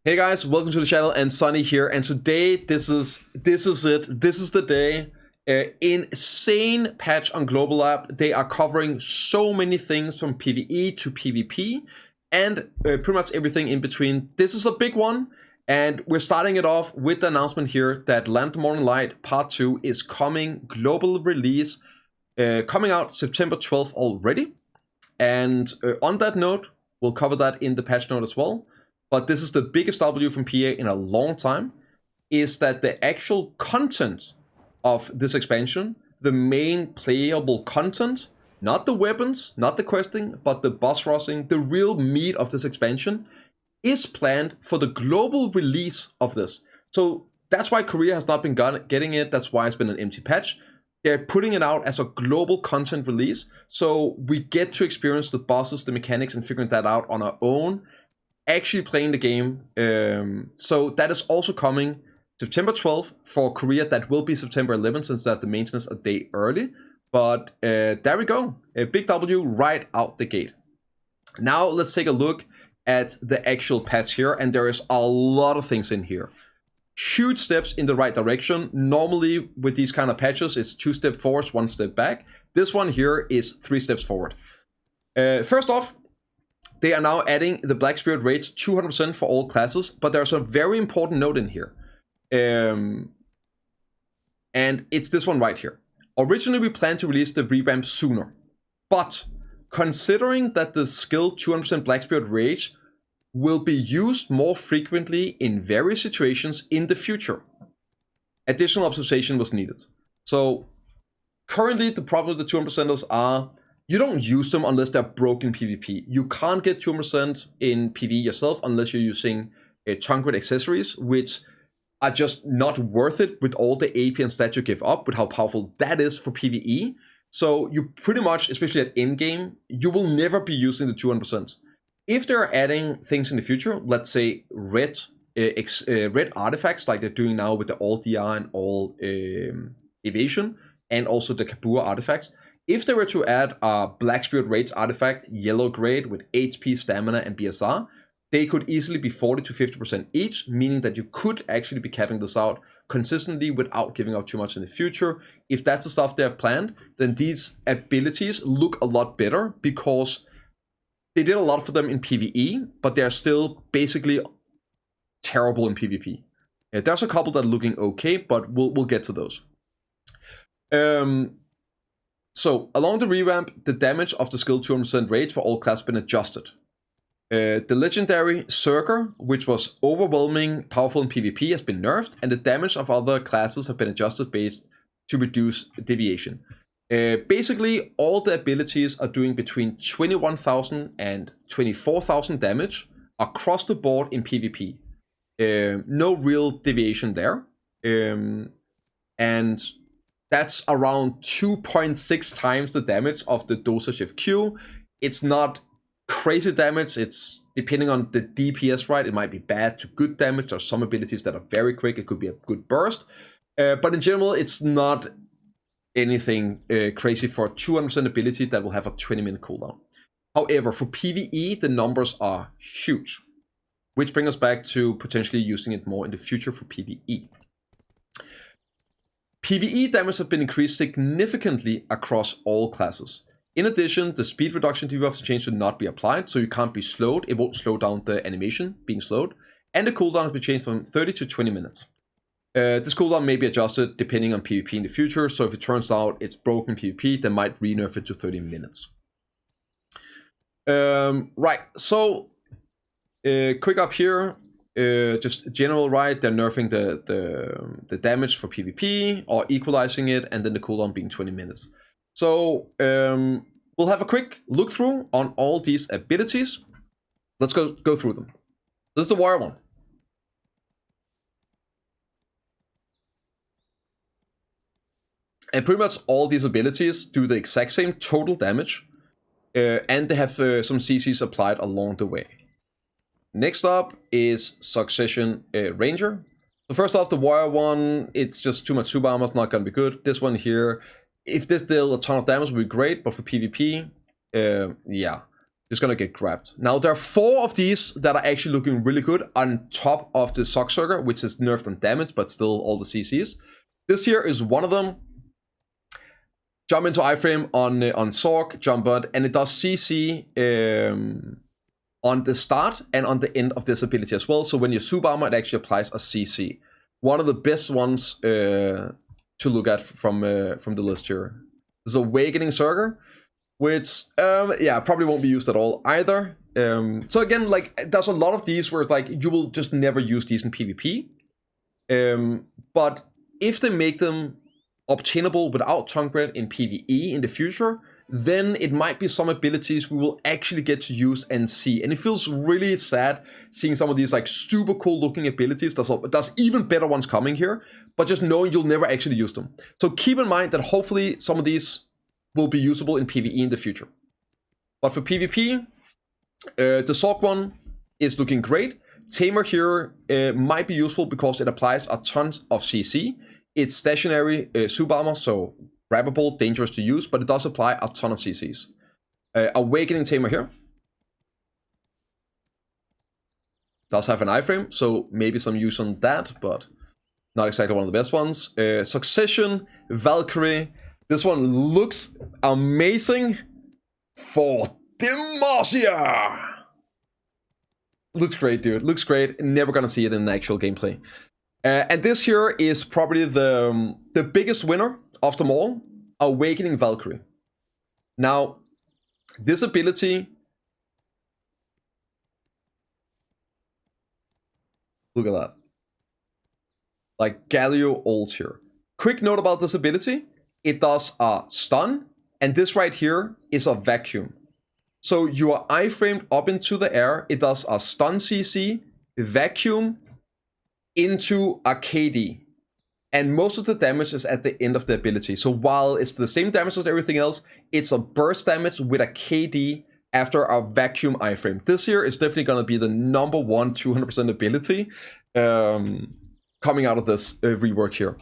Hey guys, welcome to the channel, and Sunny here, and today this is it. This is the day. Insane patch on GLabs. They are covering so many things from PvE to PvP and pretty much everything in between. This is a big one, and we're starting it off with the announcement here that Land of the Morning Light Part 2 is coming, global release, coming out September 12th already. And on that note, we'll cover that in the patch note as well. But this is the biggest W from PA in a long time, is that the actual content of this expansion, the main playable content, not the weapons, not the questing, but the boss rushing, the real meat of this expansion, is planned for the global release of this. So that's why Korea has not been getting it. That's why it's been an empty patch. They're putting it out as a global content release, so we get to experience the bosses, the mechanics, and figuring that out on our own, actually playing the game. So that is also coming September 12th for Korea. That will be September 11th since that's the maintenance a day early. But there we go, a big W right out the gate. Now let's take a look at the actual patch here, and there is a lot of things in here. Huge steps in the right direction. Normally with these kind of patches, it's 2 steps forward, 1 step back. This one here is 3 steps forward. First off, they are now adding the Black Spirit rates 200% for all classes, but there's a very important note in here. And it's this one right here. Originally, we planned to release the revamp sooner, but considering that the skill 200% Black Spirit rage will be used more frequently in various situations in the future, additional observation was needed. So currently, the problem with the 200%ers are you don't use them unless they're broken PvP. You can't get 200% in PvE yourself unless you're using chunk with accessories, which are just not worth it with all the AP and stats you give up, with how powerful that is for PvE. So you pretty much, especially at endgame, you will never be using the 200%. If they're adding things in the future, let's say red artifacts like they're doing now with the all DR and all evasion, and also the Kabua artifacts, if they were to add a Black Spirit Rage artifact, yellow grade with HP, stamina, and BSR, they could easily be 40 to 50% each, meaning that you could actually be capping this out consistently without giving out too much in the future. If that's the stuff they have planned, then these abilities look a lot better because they did a lot for them in PvE, but they're still basically terrible in PvP. There's a couple that are looking okay, but we'll get to those. So, along the revamp, the damage of the skill 200% rage for all classes has been adjusted. The legendary Zerker, which was overwhelming powerful in PvP, has been nerfed, and the damage of other classes have been adjusted based to reduce deviation. Basically, all the abilities are doing between 21,000 and 24,000 damage across the board in PvP. No real deviation there. And that's around 2.6 times the damage of the dosage of Q. It's not crazy damage. It's depending on the DPS, right? It might be bad to good damage. There's some abilities that are very quick. It could be a good burst. But in general, it's not anything crazy for a 200% ability that will have a 20-minute cooldown. However, for PvE, the numbers are huge, which brings us back to potentially using it more in the future for PvE. PvE damage has been increased significantly across all classes. In addition, the speed reduction debuff change should not be applied, so you can't be slowed. It won't slow down the animation being slowed. And the cooldown has been changed from 30 to 20 minutes. This cooldown may be adjusted depending on PvP in the future, so if it turns out it's broken PvP, they might re-nerf it to 30 minutes. Right, so quick up here. Just general, right? They're nerfing the damage for PvP or equalizing it, and then the cooldown being 20 minutes. So we'll have a quick look through on all these abilities. Let's go through them. This is the warrior one. And pretty much all these abilities do the exact same total damage, and they have some CCs applied along the way. Next up is Succession Ranger. So first off, the warrior one, it's just too much super armor, it's not gonna be good. This one here, if this deals a ton of damage, would be great, but for PvP, yeah. Just gonna get grabbed. Now there are 4 of these that are actually looking really good on top of the Zerker, which is nerfed on damage, but still all the CCs. This here is one of them. Jump into iframe on Zork, jump out, and it does CC on the start and on the end of this ability as well. So when you super armor, it actually applies a CC. One of the best ones to look at from the list here. This is Awakening Zerker, which yeah, probably won't be used at all either. So again, like there's a lot of these where like you will just never use these in PvP. But if they make them obtainable without chunk red in PvE in the future, then it might be some abilities we will actually get to use and see. And it feels really sad seeing some of these like super cool looking abilities. There's even better ones coming here, but just knowing you'll never actually use them. So keep in mind that hopefully some of these will be usable in PvE in the future. But for PvP, the Zork one is looking great. Tamer here might be useful because it applies a ton of CC. It's stationary super armor, so grabbable, dangerous to use, but it does apply a ton of CCs. Awakening Tamer here. Does have an iframe, so maybe some use on that, but not exactly one of the best ones. Succession, Valkyrie. This one looks amazing for Dehkia. Looks great, dude. Looks great. Never gonna see it in the actual gameplay. And this here is probably the biggest winner of them all, Awakening Valkyrie. Now, this ability, look at that. Like Galio ult here. Quick note about this ability, it does a stun, and this right here is a vacuum. So you are iframed up into the air, it does a stun CC, vacuum, into a KD. And most of the damage is at the end of the ability. So while it's the same damage as everything else, it's a burst damage with a KD after a vacuum iframe. This here is definitely going to be the number 1 200% ability coming out of this rework here.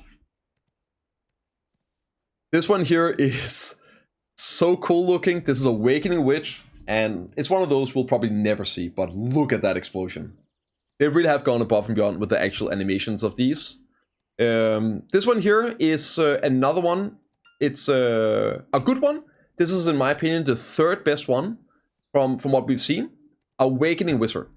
This one here is so cool looking. This is Awakening Witch, and it's one of those we'll probably never see, but look at that explosion. They really have gone above and beyond with the actual animations of these. This one here is another one. It's a good one. This is, in my opinion, the 3rd best one from what we've seen. Awakening Wizard.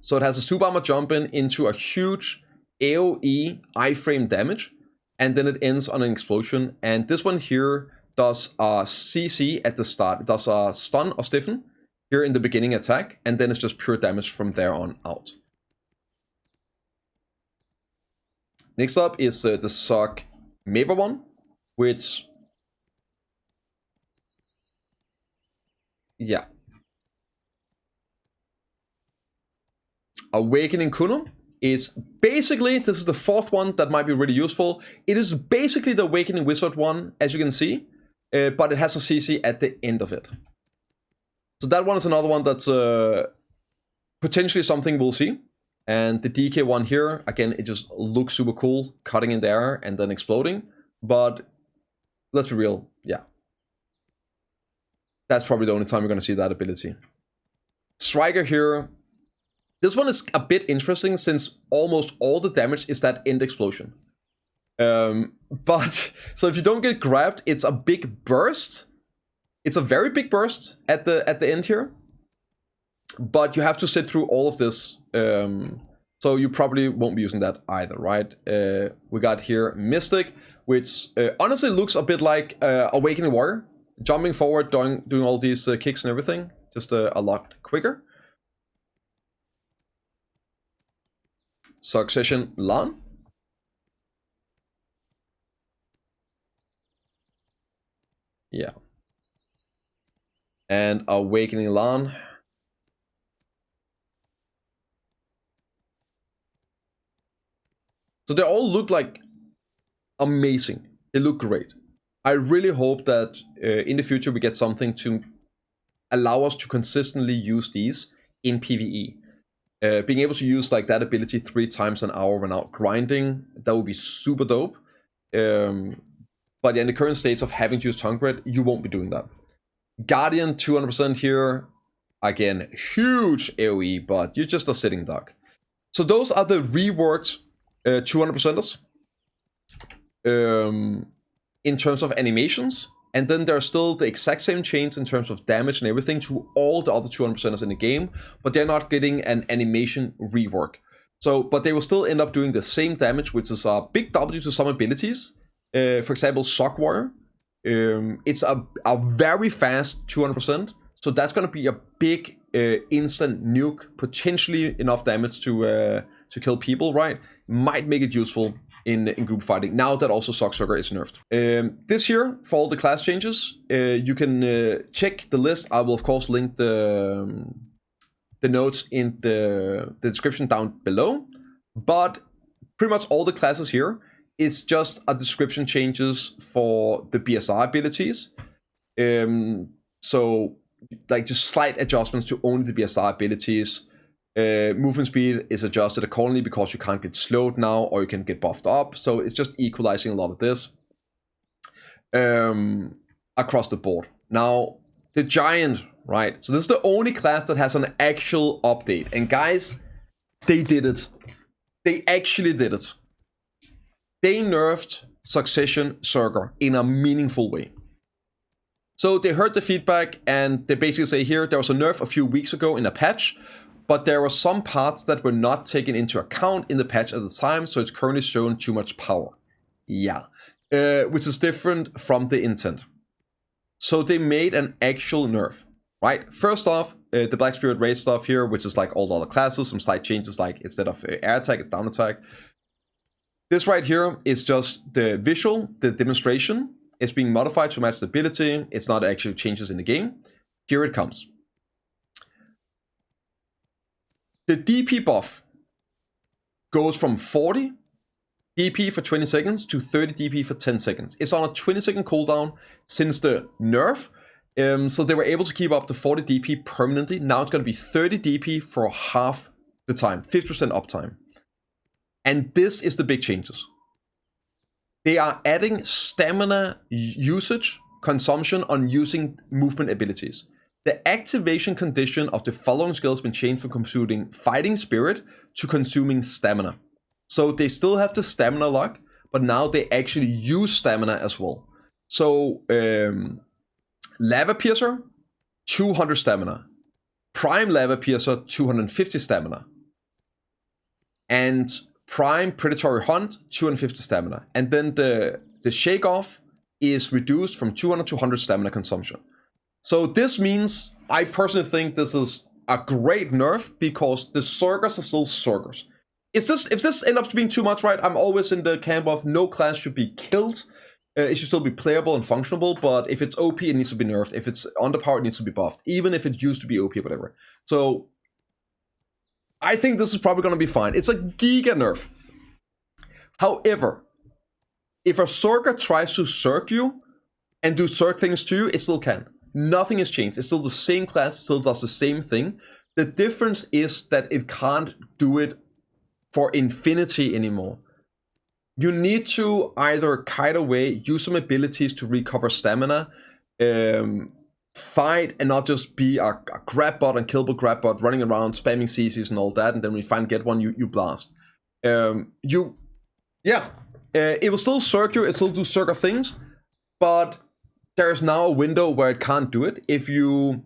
So it has a super armor jump into a huge AoE iframe damage, and then it ends on an explosion. And this one here does a CC at the start. It does a stun or stiffen here in the beginning attack, and then it's just pure damage from there on out. Next up is the Zerker Nerfs one, which, yeah. Awakening Kuno is basically, this is the 4th one that might be really useful. It is basically the Awakening Wizard one, as you can see, but it has a CC at the end of it. So that one is another one that's potentially something we'll see. And the Dehkia one here, again, it just looks super cool, cutting in there and then exploding. But let's be real, yeah. That's probably the only time we're going to see that ability. Striker here. This one is a bit interesting since almost all the damage is that end explosion. But, so if you don't get grabbed, it's a big burst. It's a very big burst at the end here. But you have to sit through all of this. So you probably won't be using that either, right? We got here Mystic, which honestly looks a bit like Awakening Warrior. Jumping forward, doing all these kicks and everything. Just a lot quicker. Succession Lan. Yeah. And Awakening Lan. So they all look like amazing. They look great. I really hope that in the future we get something to allow us to consistently use these in PvE. Being able to use like that ability 3 times an hour when out grinding, that would be super dope. But in the current states of having to use chunk red, you won't be doing that. Guardian 200% here. Again, huge AoE, but you're just a sitting duck. So those are the reworked 200%ers in terms of animations. And then there are still the exact same chains in terms of damage and everything to all the other 200%ers in the game, but they're not getting an animation rework. So, but they will still end up doing the same damage, which is a big W to some abilities. For example, Sock Warrior. It's a very fast 200%. So that's going to be a big instant nuke, potentially enough damage to kill people, right? Might make it useful in group fighting, now that also Sock Zerker is nerfed. This here, for all the class changes, you can check the list. I will, of course, link the notes in the description down below. But pretty much all the classes here, it's just a description changes for the BSR abilities. So, like, just slight adjustments to only the BSR abilities. Movement speed is adjusted accordingly because you can't get slowed now, or you can get buffed up. So it's just equalizing a lot of this across the board. Now, the Giant, right? So this is the only class that has an actual update. And guys, they did it. They actually did it. They nerfed Succession Zerker in a meaningful way. So they heard the feedback and they basically say here, there was a nerf a few weeks ago in a patch, but there were some parts that were not taken into account in the patch at the time, so it's currently showing too much power. Yeah, which is different from the intent. So they made an actual nerf, right? First off, the Black Spirit raid stuff here, which is like all the other classes, some slight changes, like instead of air attack, it's down attack. This right here is just the visual, the demonstration. It's being modified to match the ability. It's not actually changes in the game. Here it comes. The DP buff goes from 40 DP for 20 seconds to 30 DP for 10 seconds. It's on a 20-second cooldown since the nerf. So they were able to keep up the 40 DP permanently. Now it's going to be 30 DP for half the time, 50% uptime. And this is the big changes. They are adding stamina usage, consumption on using movement abilities. The activation condition of the following skill has been changed from consuming Fighting Spirit to consuming Stamina. So they still have the Stamina lock, but now they actually use Stamina as well. So Lava Piercer, 200 Stamina. Prime Lava Piercer, 250 Stamina. And Prime Predatory Hunt, 250 Stamina. And then the Shake Off is reduced from 200 to 100 Stamina consumption. So this means, I personally think this is a great nerf because the Zerkers are still Zerkers. If this ends up being too much, right, I'm always in the camp of no class should be killed. It should still be playable and functionable, but if it's OP, it needs to be nerfed. If it's underpowered, it needs to be buffed, even if it used to be OP or whatever. So I think this is probably going to be fine. It's a giga nerf. However, if a Zerker tries to Zerk you and do Zerk things to you, it still can. Nothing has changed. It's still the same class, it still does the same thing. The difference is that it can't do it for infinity anymore. You need to either kite away, use some abilities to recover stamina, fight and not just be a grab bot and killable grab bot running around spamming CCs and all that, and then when you finally get one, you blast. It will still Zerk you, it still do Zerker things, but there's now a window where it can't do it. If you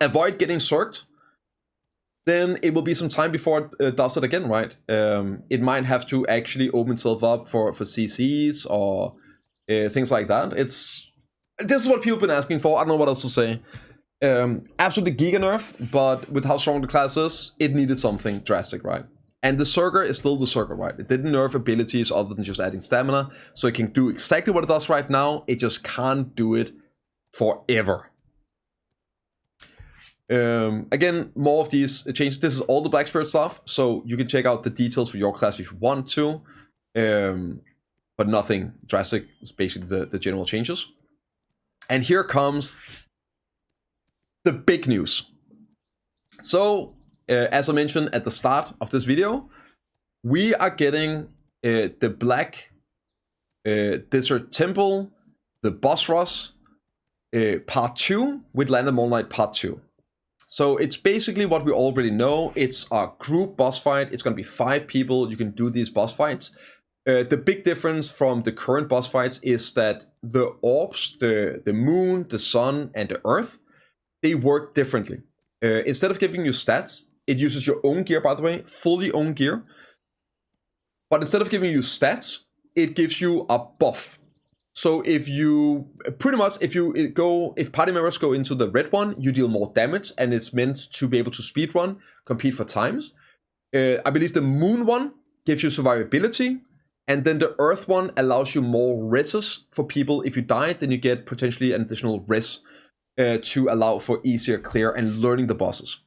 avoid getting Zerked, then it will be some time before it does it again, right? It might have to actually open itself up for CCs or things like that. This is what people have been asking for. I don't know what else to say. Absolutely giga nerf, but with how strong the class is, it needed something drastic, right? And the Zerker is still the Zerker, right? It didn't nerf abilities other than just adding stamina, so it can do exactly what it does right now. It just can't do it forever. Again, more of these changes. This is all the Black Spirit stuff, so you can check out the details for your class if you want to, but nothing drastic. It's basically the general changes. And here comes the big news. So, as I mentioned at the start of this video, we are getting the Black Desert Temple, the Boss Rush, part 2 with Land of Moonlight part 2. So it's basically what we already know. It's a group boss fight. It's going to be 5 people. You can do these boss fights. The big difference from the current boss fights is that the orbs, the moon, the sun, and the earth, they work differently. Instead of giving you stats, it uses your own gear, by the way, fully own gear. But instead of giving you stats, it gives you a buff. So if you, pretty much, if party members go into the red one, you deal more damage, and it's meant to be able to speedrun, compete for times. I believe the moon one gives you survivability, and then the earth one allows you more reses for people. If you die, then you get potentially an additional res to allow for easier clear and learning the bosses.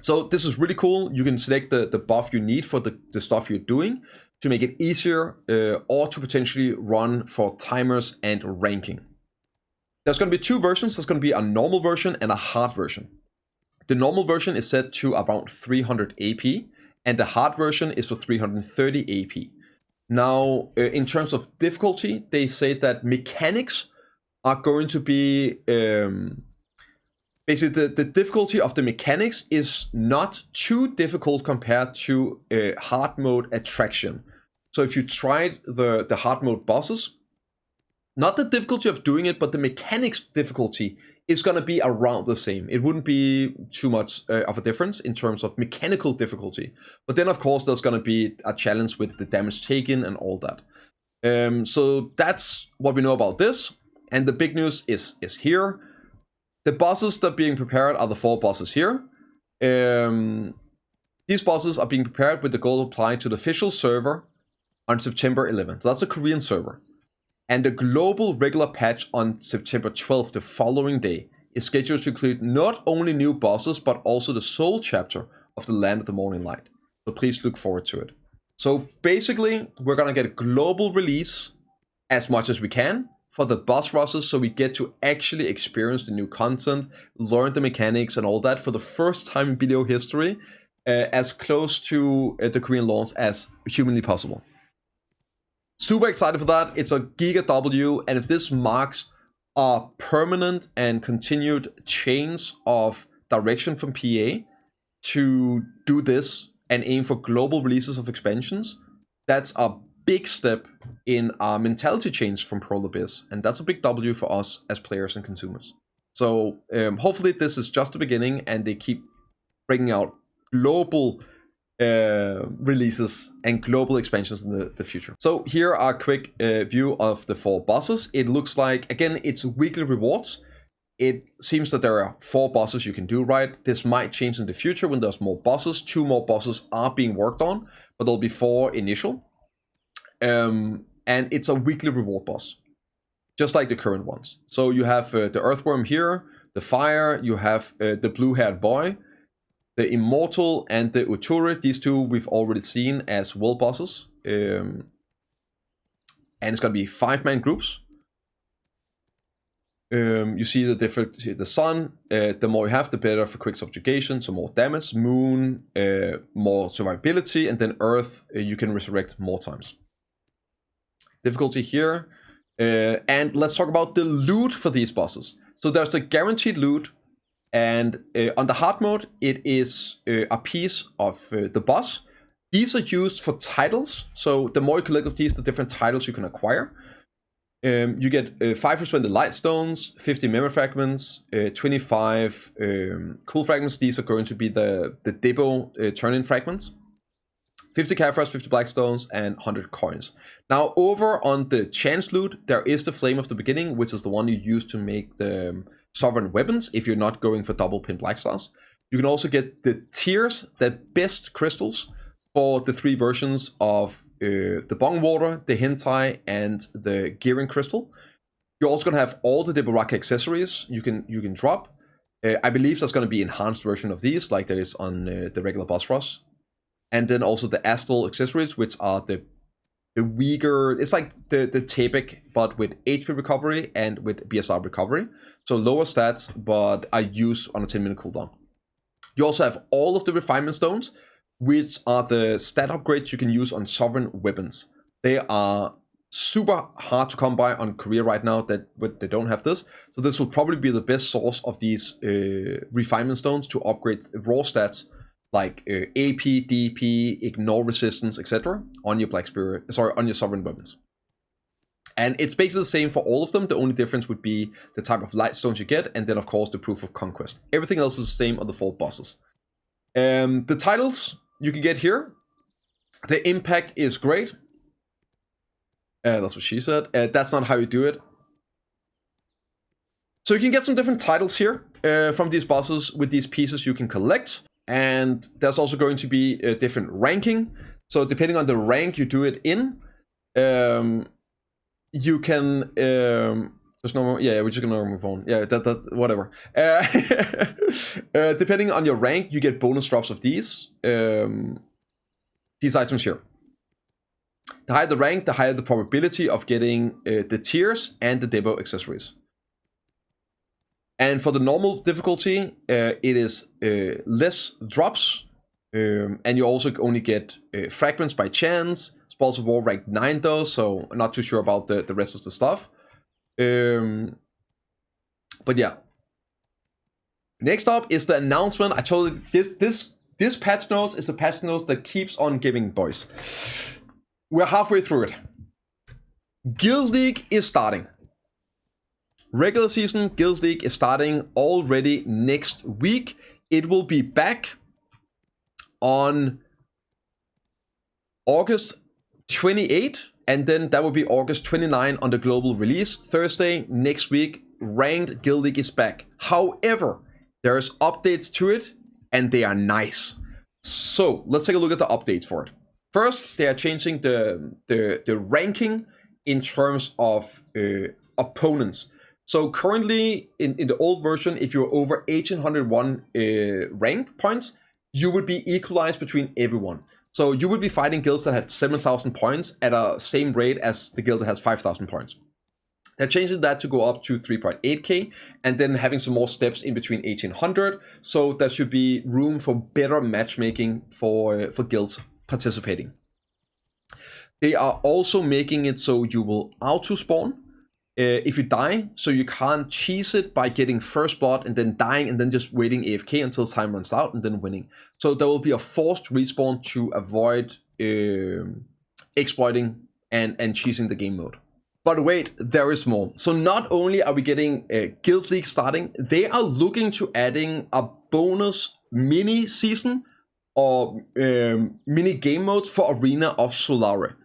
So this is really cool. You can select the buff you need for the stuff you're doing to make it easier or to potentially run for timers and ranking. There's going to be 2 versions. There's going to be a normal version and a hard version. The normal version is set to around 300 AP, and the hard version is for 330 AP. Now, in terms of difficulty, they say that mechanics are going to be... basically, the difficulty of the mechanics is not too difficult compared to hard mode attraction. So if you tried the hard mode bosses, not the difficulty of doing it, but the mechanics difficulty is going to be around the same. It wouldn't be too much of a difference in terms of mechanical difficulty. But then, of course, there's going to be a challenge with the damage taken and all that. So that's what we know about this. And the big news is here. The bosses that are being prepared are the 4 bosses here. These bosses are being prepared with the goal applied to the official server on September 11th. So that's a Korean server. And the global regular patch on September 12th, the following day, is scheduled to include not only new bosses, but also the soul chapter of the Land of the Morning Light. So please look forward to it. So basically, we're going to get a global release as much as we can for the boss rushes, so we get to actually experience the new content, learn the mechanics and all that for the first time in BDO history, as close to the Korean launch as humanly possible. Super excited for that. It's a Giga W, and if this marks a permanent and continued change of direction from PA to do this and aim for global releases of expansions, that's a big step in our mentality change from Pro Abyss, and that's a big W for us as players and consumers. So hopefully this is just the beginning, and they keep bringing out global releases and global expansions in the future. So here are a quick view of the 4 bosses. It looks like, again, it's weekly rewards. It seems that there are 4 bosses you can do, right? This might change in the future when there's more bosses. 2 more bosses are being worked on, but there'll be 4 initial. And it's a weekly reward boss, just like the current ones. So you have the Earthworm here, the Fire, you have the blue-haired boy, the Immortal, and the Uture. These 2 we've already seen as world bosses. And it's going to be 5-man groups. You see the sun, the more you have, the better for quick subjugation, so more damage. Moon, more survivability, and then Earth, you can resurrect more times. Difficulty here. And let's talk about the loot for these bosses. So there's the guaranteed loot, and on the hard mode, it is a piece of the boss. These are used for titles, so the more you collect of these, the different titles you can acquire. You get 5 responded light stones, 50 memory fragments, 25 cool fragments. These are going to be the Debo turn-in fragments. 50 Caphras, 50 black stones, and 100 coins. Now, over on the chance loot, there is the Flame of the Beginning, which is the one you use to make the sovereign weapons if you're not going for double pin black stars. You can also get the tiers, the best crystals, for the 3 versions of the Bong Water, the Hentai, and the Gearing Crystal. You're also going to have all the Deboraka accessories you can drop. I believe there's going to be enhanced version of these, like there is on the regular boss rush. And then also the Astral accessories, which are the weaker, it's like the Tepec, but with HP recovery and with BSR recovery. So lower stats, but are used on a 10-minute cooldown. You also have all of the refinement stones, which are the stat upgrades you can use on sovereign weapons. They are super hard to come by on Korea right now that they don't have this. So this will probably be the best source of these refinement stones to upgrade raw stats like AP, DP, ignore resistance, etc. on your Black Spirit, on your Sovereign weapons. And it's basically the same for all of them. The only difference would be the type of light stones you get, and then of course the proof of conquest. Everything else is the same on the 4 bosses. The titles you can get here. The impact is great. That's what she said. That's not how you do it. So you can get some different titles here from these bosses with these pieces you can collect. And there's also going to be a different ranking. So depending on the rank you do it in, you can... there's no more... Yeah, we're just gonna move on. Yeah, whatever. Depending on your rank, you get bonus drops of these items here. The higher the rank, the higher the probability of getting the tiers and the debo accessories. And for the normal difficulty, it is less drops, and you also only get fragments by chance. Spoils of War ranked 9 though, so I'm not too sure about the rest of the stuff. But yeah. Next up is the announcement. I told you this patch notes is a patch note that keeps on giving, boys. We're halfway through it. Guild League is starting. Regular season Guild League is starting already next week. It will be back on August 28, and then that will be August 29 on the global release. Thursday next week, Ranked Guild League is back. However, there's updates to it, and they are nice. So let's take a look at the updates for it. First, they are changing the ranking in terms of opponents. So currently, in the old version, if you're over 1801 rank points, you would be equalized between everyone. So you would be fighting guilds that had 7,000 points at a same rate as the guild that has 5,000 points. They're changing that to go up to 3.8k, and then having some more steps in between 1800. So there should be room for better matchmaking for guilds participating. They are also making it so you will auto-spawn if you die, so you can't cheese it by getting first blood and then dying and then just waiting AFK until time runs out and then winning. So there will be a forced respawn to avoid exploiting and cheesing the game mode. But wait, there is more. So not only are we getting Guild League starting, they are looking to adding a bonus mini season or mini game mode for Arena of Solare.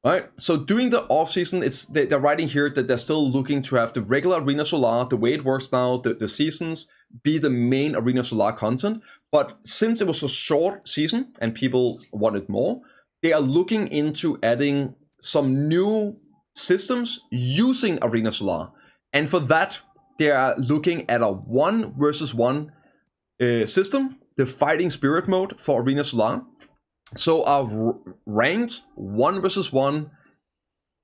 Alright, so during the off-season, they're writing here that they're still looking to have the regular Arena Solar, the way it works now, the seasons, be the main Arena Solar content. But since it was a short season and people wanted more, they are looking into adding some new systems using Arena Solar. And for that, they are looking at a 1 versus 1 system, the Fighting Spirit mode for Arena Solar. So a ranked 1 versus 1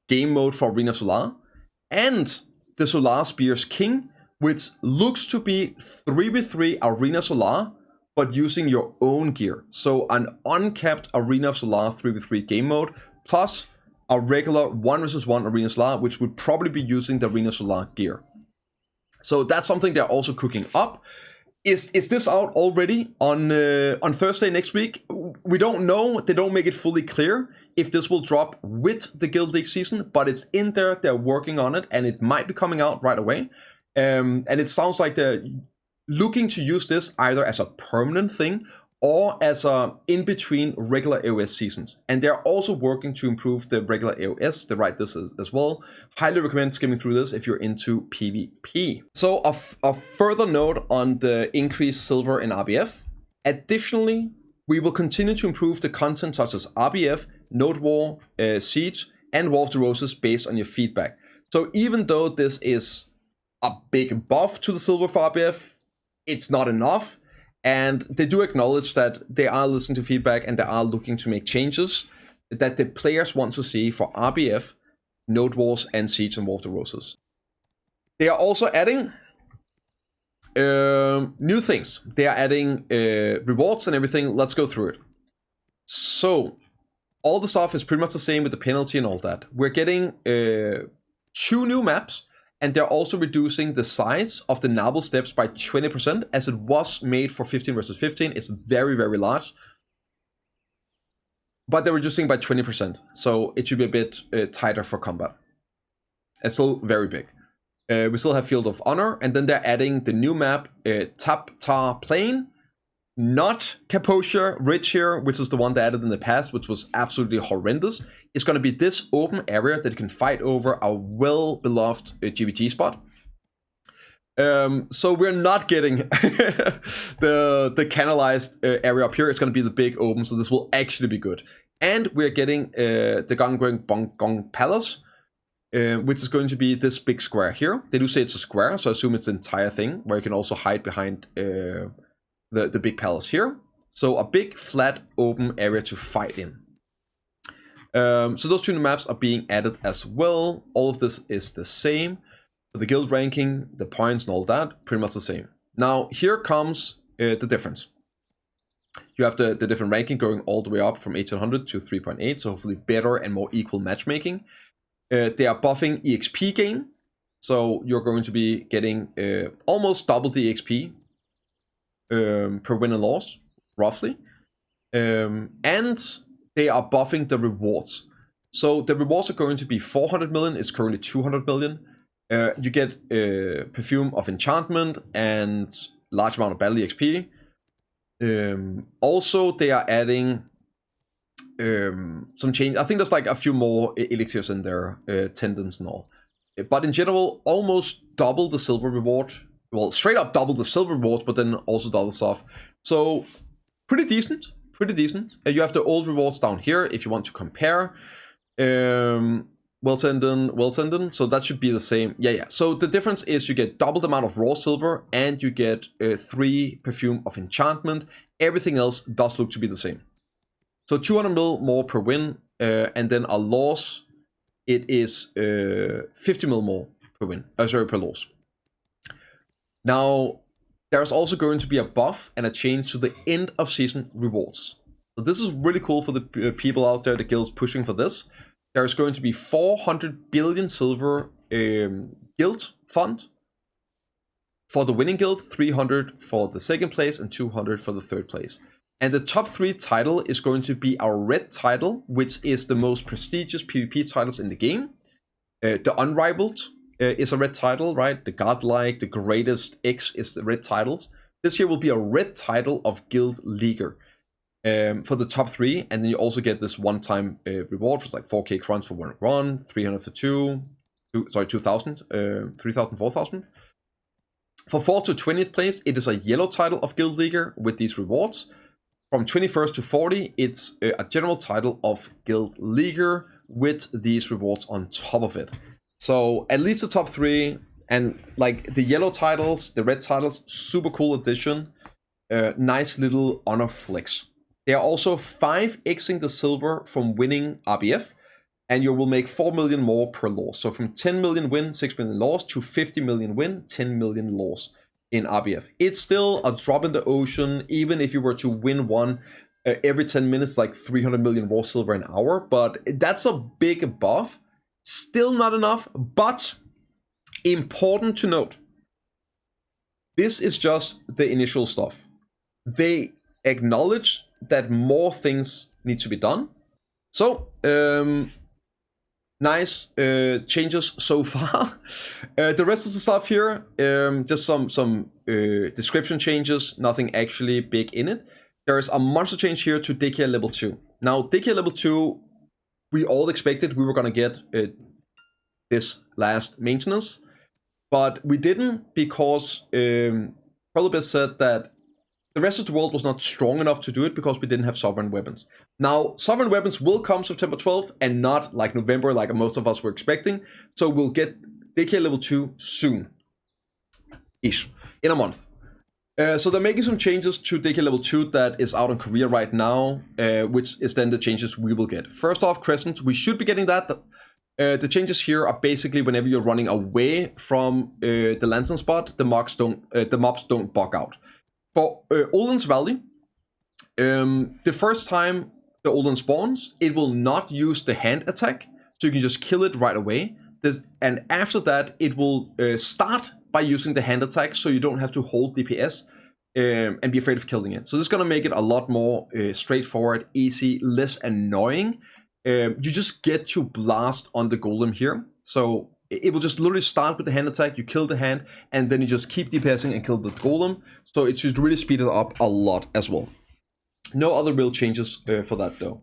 game mode for Arena Solar, and the Solar Spears King, which looks to be 3v3 Arena Solar, but using your own gear. So an uncapped Arena of Solar 3v3 game mode, plus a regular 1 versus 1 Arena Solar, which would probably be using the Arena Solar gear. So that's something they're also cooking up. Is this out already on Thursday next week? We don't know. They don't make it fully clear if this will drop with the Guild League season, but it's in there. They're working on it, and it might be coming out right away. And it sounds like they're looking to use this either as a permanent thing or as a in-between regular AOS seasons. And they're also working to improve the regular AOS. They write this as well. Highly recommend skimming through this if you're into PvP. So a further note on the increased silver in RBF. Additionally, we will continue to improve the content such as RBF, Node War, Siege, and War of the Roses based on your feedback. So even though this is a big buff to the silver for RBF, it's not enough. And they do acknowledge that they are listening to feedback and they are looking to make changes that the players want to see for RBF, Node Wars, and Siege and War of the Roses. They are also adding new things. They are adding rewards and everything. Let's go through it. So, all the stuff is pretty much the same with the penalty and all that. We're getting 2 new maps, and they're also reducing the size of the Nabble steps by 20%, as it was made for 15 versus 15. It's very, very large. But they're reducing by 20%, so it should be a bit tighter for combat. It's still very big. We still have Field of Honor, and then they're adding the new map, Taptar Plain, not Kaposia Ridge here, which is the one they added in the past, which was absolutely horrendous. It's going to be this open area that you can fight over a well-beloved GVG spot. So we're not getting the canalized area up here. It's going to be the big open, so this will actually be good. And we're getting the Gong Palace, which is going to be this big square here. They do say it's a square, so I assume it's the entire thing, where you can also hide behind the big palace here. So a big, flat, open area to fight in. So those 2 new maps are being added as well. All of this is the same. The guild ranking, the points and all that, pretty much the same. Now, here comes the difference. You have the different ranking going all the way up from 1800 to 3.8, so hopefully better and more equal matchmaking. They are buffing EXP gain, so you're going to be getting almost double the EXP per win and loss, roughly. And they are buffing the rewards. So the rewards are going to be 400 million, it's currently 200 million. You get Perfume of Enchantment and large amount of battle EXP. Also, they are adding some change. I think there's like a few more elixirs in there, tendons and all. But in general, almost double the silver reward. Well, straight up double the silver rewards, but then also double stuff. So pretty decent, pretty decent. You have the old rewards down here if you want to compare. Well tendon, so that should be the same. Yeah. So the difference is you get double the amount of raw silver and you get 3 Perfume of Enchantment. Everything else does look to be the same. So 200 mil more per win, and then a loss, it is 50 mil more per win. Per loss. Now, there's also going to be a buff and a change to the end of season rewards. So this is really cool for the people out there, the guilds pushing for this. There's going to be 400 billion silver guild fund for the winning guild, 300 for the second place, and 200 for the third place. And the top 3 title is going to be our red title, which is the most prestigious PvP titles in the game. The Unrivaled is a red title, right? The Godlike, the Greatest X is the red titles. This year will be a red title of Guild Leaguer. For the top 3, and then you also get this one-time reward for like 4k crowns for 1 run, 300 for 2,000, 3,000, 4,000. For 4th to 20th place, it is a yellow title of Guild Leaguer with these rewards. From 21st to 40, it's a general title of Guild Leaguer with these rewards on top of it. So at least the top 3, and like the yellow titles, the red titles, super cool addition. Nice little honor flex. They are also 5xing the silver from winning RBF, and you will make 4 million more per loss. So from 10 million win, 6 million loss, to 50 million win, 10 million loss in RBF. It's still a drop in the ocean, even if you were to win one every 10 minutes, like 300 million raw silver an hour. But that's a big buff. Still not enough, but important to note. This is just the initial stuff. They acknowledge that more things need to be done. So, nice changes so far. The rest of the stuff here, just some description changes, nothing actually big in it. There's a monster change here to Dehkia level 2. Now, Dehkia level 2, we all expected we were going to get this last maintenance, but we didn't because Prolibus said that the rest of the world was not strong enough to do it because we didn't have sovereign weapons. Now, sovereign weapons will come September 12th and not like November like most of us were expecting. So we'll get Dehkia level 2 soon. Ish. In a month. So they're making some changes to Dehkia level 2 that is out in Korea right now, which is then the changes we will get. First off, Crescent, we should be getting that. The changes here are basically whenever you're running away from the lantern spot, the mobs don't bug out. For Olin's Valley, the first time the Olden spawns, it will not use the hand attack, so you can just kill it right away. And after that, it will start by using the hand attack, so you don't have to hold DPS and be afraid of killing it. So this is going to make it a lot more straightforward, easy, less annoying. You just get to blast on the golem here. So it will just literally start with the hand attack, you kill the hand, and then you just keep DPSing and kill the golem. So it should really speed it up a lot as well. No other real changes for that though.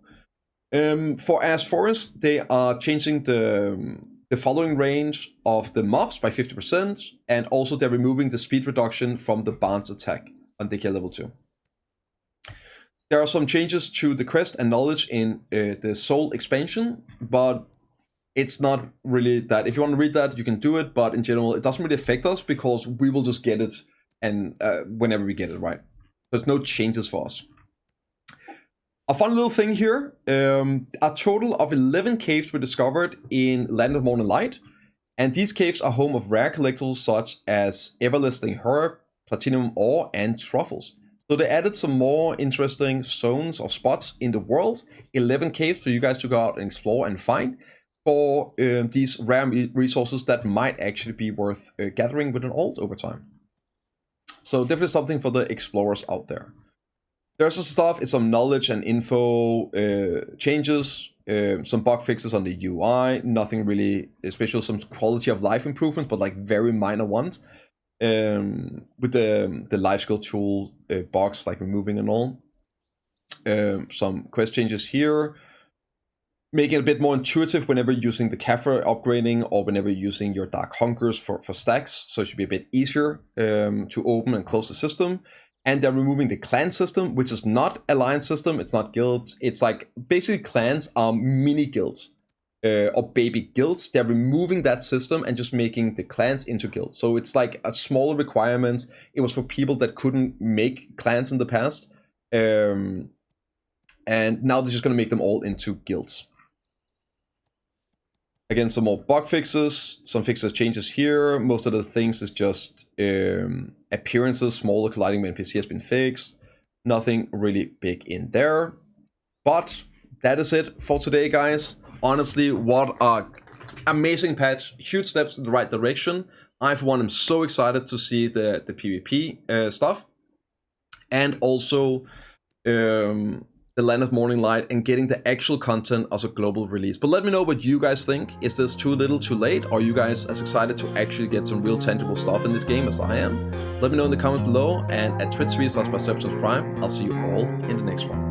For Ash Forest, they are changing the following range of the mobs by 50%, and also they're removing the speed reduction from the Barnes attack on Dehkia level 2. There are some changes to the quest and knowledge in the Soul expansion, but it's not really that. If you want to read that, you can do it, but in general, it doesn't really affect us because we will just get it and whenever we get it, right? There's no changes for us. A fun little thing here, a total of 11 caves were discovered in Land of Morning Light, and these caves are home of rare collectibles such as everlasting herb, platinum ore, and truffles. So they added some more interesting zones or spots in the world, 11 caves for you guys to go out and explore and find for these rare resources that might actually be worth gathering with an alt over time. So definitely something for the explorers out there. There's some stuff, it's some knowledge and info changes, some bug fixes on the UI, nothing really special, some quality of life improvements, but like very minor ones. With the life skill tool box, like removing and all. Some quest changes here, making it a bit more intuitive whenever using the Cafe upgrading or whenever using your Dark Hunkers for stacks, so it should be a bit easier to open and close the system. And they're removing the clan system, which is not alliance system, it's not guilds. It's like, basically clans are mini guilds or baby guilds. They're removing that system and just making the clans into guilds. So it's like a smaller requirement. It was for people that couldn't make clans in the past. And now they're just gonna make them all into guilds. Again, some more bug fixes, some fixes changes here. Most of the things is just appearances, smaller colliding with NPC has been fixed. Nothing really big in there. But that is it for today, guys. Honestly, what a amazing patch. Huge steps in the right direction. I, for one, am so excited to see the PvP stuff. And also the Land of Morning Light and getting the actual content as a global release. But let me know what you guys think. Is this too little, too late? Are you guys as excited to actually get some real tangible stuff in this game as I am? Let me know in the comments below, and at twitch.tv/bprimegaming. I'll see you all in the next one.